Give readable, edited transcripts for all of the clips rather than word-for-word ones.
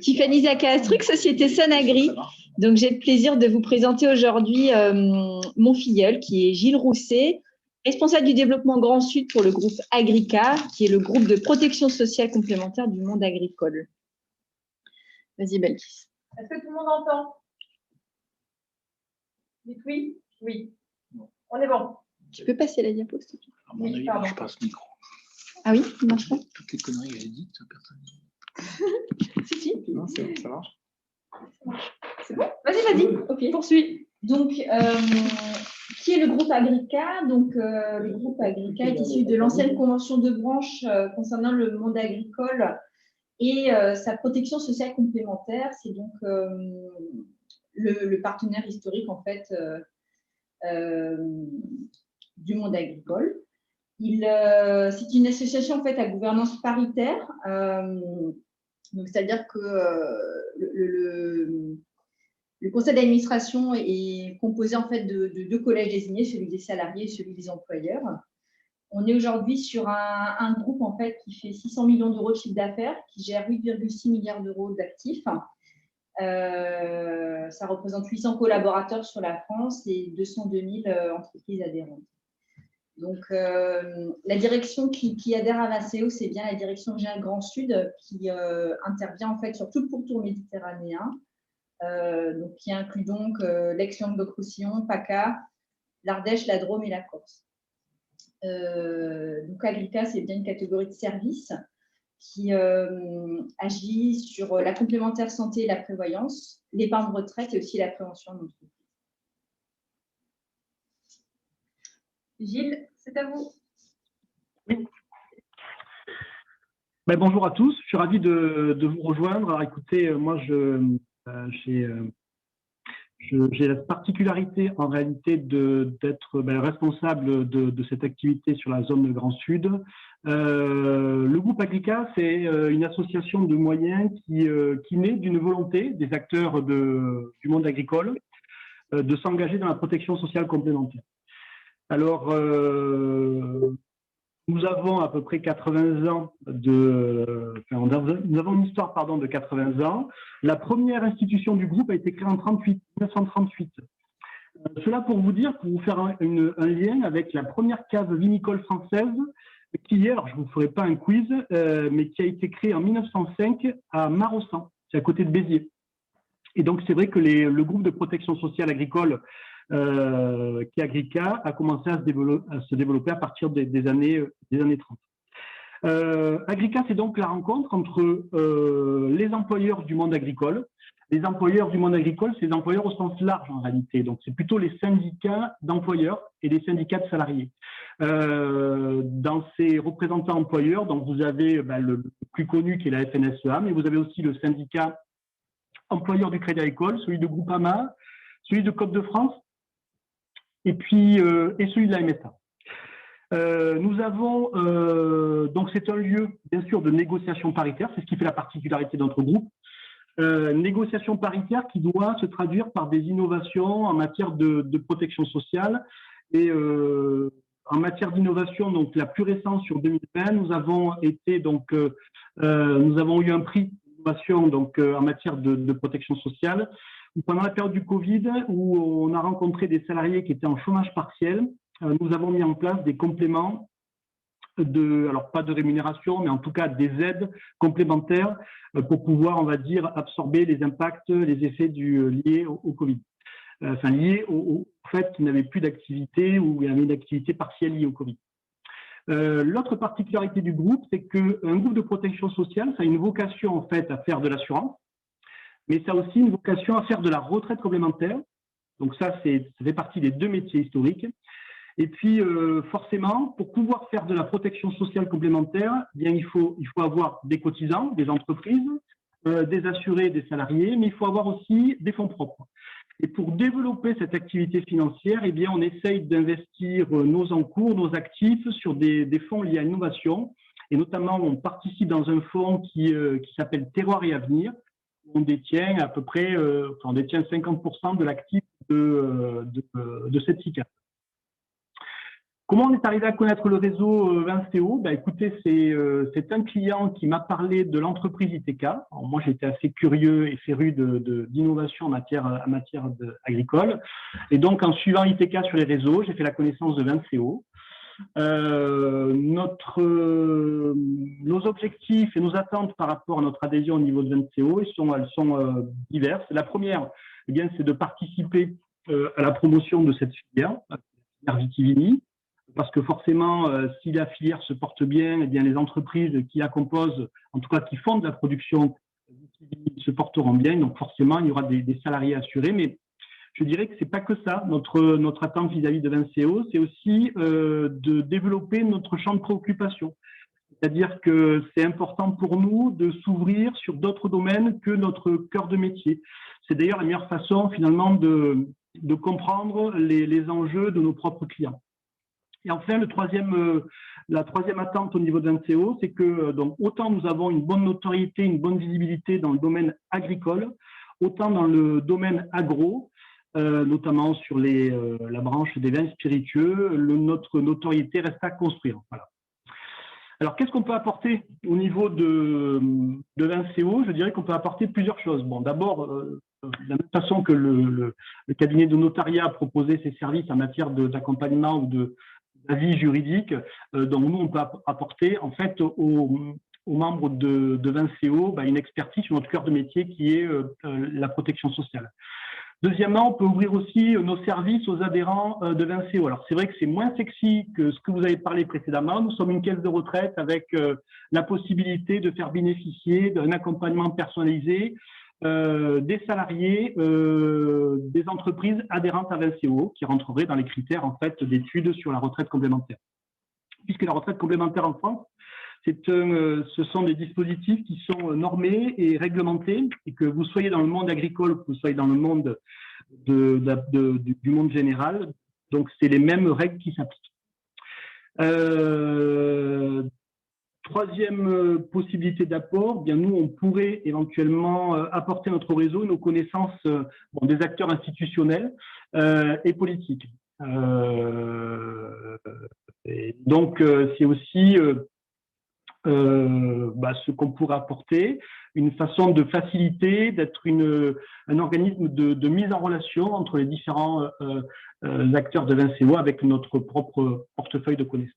Tiffany Zakastruc, Société Sonagri. Donc, j'ai le plaisir de vous présenter aujourd'hui mon filleul, qui est Gilles Rousset, responsable du développement Grand Sud pour le groupe Agrica, qui est le groupe de protection sociale complémentaire du monde agricole. Vas-y, Belkis. Est-ce que tout le monde entend? Dites oui? Oui. On est bon. Tu peux passer la diapo, s'il te plaît? À mon avis, je passe le micro. Ah oui, ça marche pas? Toutes les conneries que j'ai dites, personne. Si. Non, ça marche. C'est bon? Vas-y. Ok, poursuis. Donc, qui est le groupe Agrica? Donc, le groupe Agrica est issu de l'ancienne convention de branche concernant le monde agricole et sa protection sociale complémentaire. C'est donc le partenaire historique, en fait, du monde agricole. C'est une association, en fait, à gouvernance paritaire. Donc, c'est-à-dire que le conseil d'administration est composé en fait de deux collèges désignés, celui des salariés et celui des employeurs. On est aujourd'hui sur un groupe en fait qui fait 600 millions d'euros de chiffre d'affaires, qui gère 8,6 milliards d'euros d'actifs. Ça représente 800 collaborateurs sur la France et 202 000 entreprises adhérentes. Donc, la direction qui adhère à Maceo, c'est bien la direction régionale Grand Sud qui intervient en fait sur tout le pourtour méditerranéen, donc, qui inclut donc l'Aix-Languedoc-Roussillon, PACA, l'Ardèche, la Drôme et la Corse. Donc, Agrica, c'est bien une catégorie de services qui agit sur la complémentaire santé et la prévoyance, l'épargne retraite et aussi la prévention en entreprise. Gilles, c'est à vous. Oui. Bonjour à tous, je suis ravi de vous rejoindre. Alors écoutez, moi j'ai la particularité en réalité d'être responsable de cette activité sur la zone Grand Sud. Le groupe Agrica, c'est une association de moyens qui naît d'une volonté des acteurs du monde agricole de s'engager dans la protection sociale complémentaire. Alors, nous avons à peu près 80 ans nous avons une histoire de 80 ans. La première institution du groupe a été créée en 1938. Cela pour vous faire un lien avec la première cave vinicole française qui est, alors je ne vous ferai pas un quiz, mais qui a été créée en 1905 à Marossan, c'est à côté de Béziers. Et donc c'est vrai que le groupe de protection sociale agricole qui est Agrica a commencé à se développer à partir des années 30. Agrica, c'est donc la rencontre entre les employeurs du monde agricole. Les employeurs du monde agricole, c'est les employeurs au sens large en réalité. Donc, c'est plutôt les syndicats d'employeurs et les syndicats de salariés. Dans ces représentants employeurs, donc vous avez le plus connu qui est la FNSEA, mais vous avez aussi le syndicat employeur du Crédit Agricole, celui de Groupama, celui de Coop de France, et puis celui de la MSA. Nous avons, donc c'est un lieu bien sûr de négociation paritaire, c'est ce qui fait la particularité de notre groupe, négociation paritaire qui doit se traduire par des innovations en matière de protection sociale. Et en matière d'innovation, donc la plus récente sur 2020, nous avons eu un prix d'innovation donc en matière de protection sociale. Pendant la période du Covid, où on a rencontré des salariés qui étaient en chômage partiel, nous avons mis en place des compléments alors pas de rémunération, mais en tout cas des aides complémentaires pour pouvoir, on va dire, absorber les impacts, les effets liés au Covid. Liés au fait qu'ils n'avaient plus d'activité ou il y avait une activité partielle liée au Covid. L'autre particularité du groupe, c'est qu'un groupe de protection sociale, ça a une vocation en fait à faire de l'assurance, mais ça a aussi une vocation à faire de la retraite complémentaire. Donc ça fait partie des deux métiers historiques. Et puis, forcément, pour pouvoir faire de la protection sociale complémentaire, bien, il faut avoir des cotisants, des entreprises, des assurés, des salariés, mais il faut avoir aussi des fonds propres. Et pour développer cette activité financière, eh bien, on essaye d'investir nos encours, nos actifs sur des fonds liés à l'innovation. Et notamment, on participe dans un fonds qui s'appelle Terroir et Avenir. On détient à peu près 50% de l'actif de cette SICA. Comment on est arrivé à connaître le réseau Vinceo? Écoutez, c'est un client qui m'a parlé de l'entreprise ITK. Alors, moi, j'étais assez curieux et féru d'innovation en matière agricole. Et donc, en suivant ITK sur les réseaux, j'ai fait la connaissance de Vinceo. Nos objectifs et nos attentes par rapport à notre adhésion au niveau de Vinceo, elles sont diverses. La première, eh bien, c'est de participer à la promotion de cette filière, la filière Vitivini, parce que forcément, si la filière se porte bien, eh bien, les entreprises qui la composent, en tout cas qui font de la production Vitivini, se porteront bien. Donc forcément, il y aura des salariés assurés, mais je dirais que ce n'est pas que ça. Notre attente vis-à-vis de Vinceo, c'est aussi de développer notre champ de préoccupation. C'est-à-dire que c'est important pour nous de s'ouvrir sur d'autres domaines que notre cœur de métier. C'est d'ailleurs la meilleure façon, finalement, de comprendre les enjeux de nos propres clients. Et enfin, la troisième attente au niveau de Vinceo, c'est que donc, autant nous avons une bonne notoriété, une bonne visibilité dans le domaine agricole, autant dans le domaine agro, notamment sur la branche des vins spiritueux, notre notoriété reste à construire. Voilà. Alors, qu'est-ce qu'on peut apporter au niveau de Vinceo? Je dirais qu'on peut apporter plusieurs choses. Bon, d'abord, de la même façon que le cabinet de notariat a proposé ses services en matière d'accompagnement ou d'avis juridique, donc nous, on peut apporter en fait aux membres de Vinceo une expertise sur notre cœur de métier qui est la protection sociale. Deuxièmement, on peut ouvrir aussi nos services aux adhérents de Vinceo. Alors, c'est vrai que c'est moins sexy que ce que vous avez parlé précédemment. Nous sommes une caisse de retraite avec la possibilité de faire bénéficier d'un accompagnement personnalisé des salariés des entreprises adhérentes à Vinceo qui rentreraient dans les critères en fait, d'études sur la retraite complémentaire. Puisque la retraite complémentaire en France, ce sont des dispositifs qui sont normés et réglementés, et que vous soyez dans le monde agricole, que vous soyez dans le monde du monde général, donc c'est les mêmes règles qui s'appliquent. Troisième possibilité d'apport, bien nous, on pourrait éventuellement apporter à notre réseau nos connaissances des acteurs institutionnels et politiques. Et donc, c'est aussi ce qu'on pourrait apporter, une façon de faciliter, d'être un organisme de mise en relation entre les différents acteurs de Vinceo avec notre propre portefeuille de connaissances.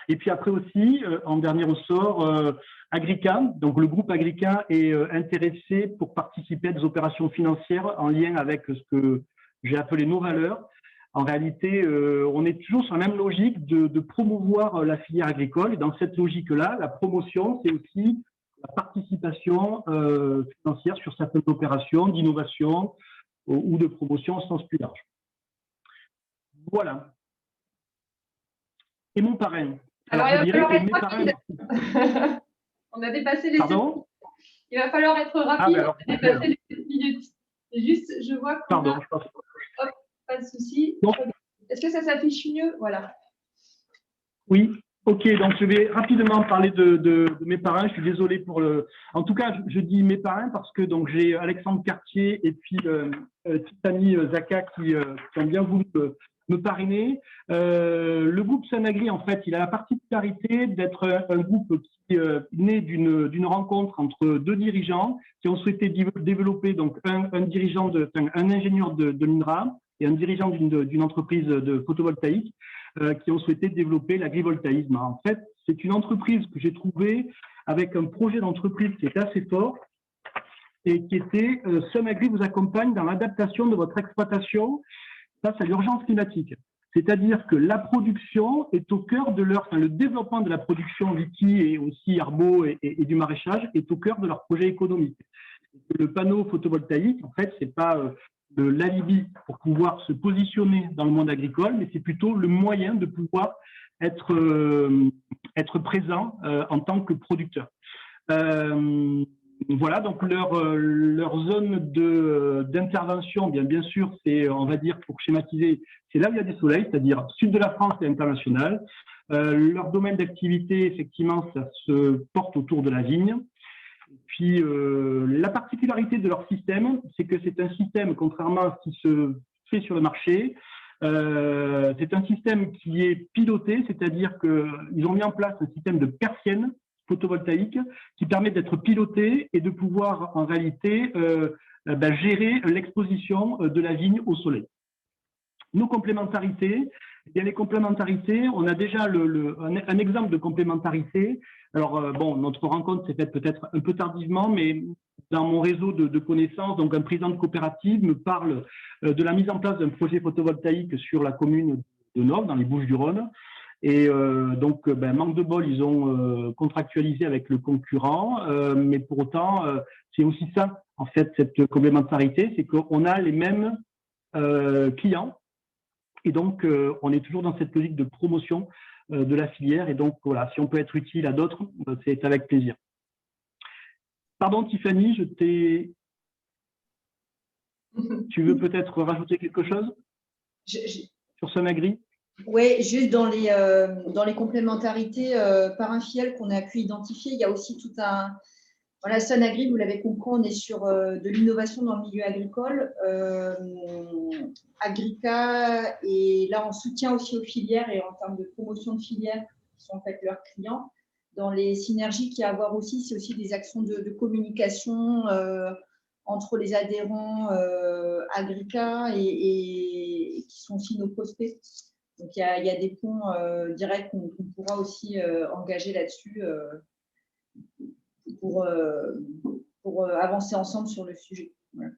Et puis après aussi, en dernier ressort, Agrica. Donc le groupe Agrica est intéressé pour participer à des opérations financières en lien avec ce que j'ai appelé nos valeurs. En réalité, on est toujours sur la même logique de promouvoir la filière agricole. Et dans cette logique-là, la promotion, c'est aussi la participation financière sur certaines opérations d'innovation ou de promotion au sens plus large. Voilà. Et mon parrain. Alors il va falloir être rapide. On a dépassé les 7 minutes. Il va falloir être rapide. Alors, on a dépassé les 7 minutes. Juste, je vois que. Pardon, je pense. Hop, pas de souci. Est-ce que ça s'affiche mieux? Voilà. Oui, ok. Donc, je vais rapidement parler de mes parrains. Je suis désolé pour le… En tout cas, je dis mes parrains parce que j'ai Alexandre Cartier et puis Tiffany Zaka qui ont bien voulu me parrainer. Le groupe Sunagri, en fait, il a la particularité d'être un groupe qui est né d'une rencontre entre deux dirigeants qui ont souhaité développer donc un ingénieur de l'INRA et un dirigeant d'une entreprise de photovoltaïque qui ont souhaité développer l'agrivoltaïsme. En fait, c'est une entreprise que j'ai trouvée avec un projet d'entreprise qui était assez fort et qui était Sunagri vous accompagne dans l'adaptation de votre exploitation face à l'urgence climatique. C'est-à-dire que la production est au cœur de le développement de la production viti et aussi herbo et du maraîchage est au cœur de leur projet économique. Le panneau photovoltaïque, en fait, c'est pas l'alibi pour pouvoir se positionner dans le monde agricole, mais c'est plutôt le moyen de pouvoir être présent en tant que producteur. Voilà, donc leur zone d'intervention, bien sûr, c'est, on va dire, pour schématiser, c'est là où il y a des soleils, c'est-à-dire sud de la France et international. Leur domaine d'activité, effectivement, ça se porte autour de la vigne. Puis, la particularité de leur système, c'est que c'est un système, contrairement à ce qui se fait sur le marché, C'est un système qui est piloté, c'est-à-dire qu'ils ont mis en place un système de persiennes photovoltaïques qui permet d'être piloté et de pouvoir en réalité gérer l'exposition de la vigne au soleil. Nos complémentarités, eh bien, les complémentarités, on a déjà un exemple de complémentarité. Alors, bon, notre rencontre s'est faite peut-être un peu tardivement, mais dans mon réseau de connaissances, donc un président de coopérative me parle de la mise en place d'un projet photovoltaïque sur la commune de Nord, dans les Bouches-du-Rhône. Et donc, manque de bol, ils ont contractualisé avec le concurrent, mais pour autant, c'est aussi ça, en fait, cette complémentarité, c'est qu'on a les mêmes clients. Et donc, on est toujours dans cette logique de promotion de la filière. Et donc, voilà, si on peut être utile à d'autres, c'est avec plaisir. Pardon, Tiffany, je t'ai… Tu veux peut-être rajouter quelque chose sur Sunagri? Oui, juste dans les complémentarités par un filiale qu'on a pu identifier, il y a aussi tout un… Voilà, Sunagri, vous l'avez compris, on est sur de l'innovation dans le milieu agricole. Agrica est là en soutien aussi aux filières et en termes de promotion de filières qui sont en fait leurs clients. Dans les synergies qu'il y a à avoir aussi, c'est aussi des actions de communication entre les adhérents Agrica et qui sont aussi nos prospects. Donc, il y a des ponts directs qu'on pourra aussi engager là-dessus pour avancer ensemble sur le sujet. Voilà.